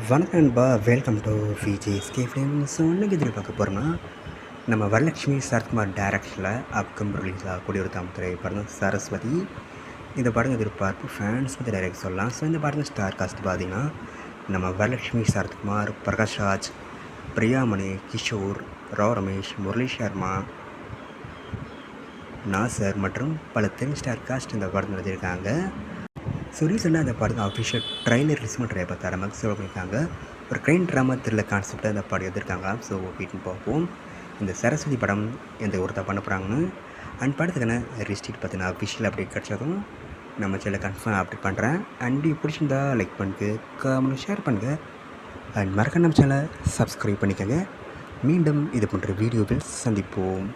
வணக்கம் நண்பா, welcome to VJSK films. So இன்றைக்கி இதில் பார்க்க போகிறோம்னா நம்ம வரலட்சுமி சரத்குமார் டேரக்ஷனில் அப்கம் ரிலீஸ் ஆகக்கூடிய ஒரு தமிழ் திரைப்படம் தான் சரஸ்வதி. இந்த படம் எதிர்பார்ப்பு ஃபேன்ஸ் வந்து டைரக்ட் சொல்லலாம். ஸோ இந்த படத்தில் ஸ்டார் காஸ்ட் பார்த்திங்கன்னா நம்ம வரலட்சுமி சரத்குமார், பிரகாஷ்ராஜ், பிரியாமணி, கிஷோர், ரமேஷ், முரளி சர்மா, நாசர் மற்றும் பல தென் ஸ்டார் காஸ்ட் இந்த படம் எழுதியிருக்காங்க. ஸோ ரீசெண்டாக அந்த படம் அஃபிஷியல் ட்ரைலர் ரிலீஸ் பண்ணுற பார்த்தாரமாக ஷோ பண்ணியிருக்காங்க. ஒரு க்ரைம் ட்ராமா த்ரில்லர் கான்செப்டாக அந்த படம் எடுத்திருக்காங்க. ஸோ வீட்டுன்னு பார்ப்போம் இந்த சரஸ்வதி படம் எந்த ஒருத்தர் பண்ண போகிறாங்கன்னு. அண்ட் படத்துக்கான ரிஸ்டீட் பார்த்தீங்கன்னா அஃபிஷியல் அப்டேட் கிடச்சதும் நம்ம சேனல் கன்ஃபார்ம் அப்டேட் பண்ணுறேன். அண்ட் பிடிச்சிருந்தா லைக் பண்ணுங்க, கமெண்ட் ஷேர் பண்ணுங்கள். அண்ட் மறக்காம நம்ம சேனலை சப்ஸ்கிரைப் பண்ணிக்கோங்க. மீண்டும் இது போன்ற வீடியோவில் சந்திப்போம்.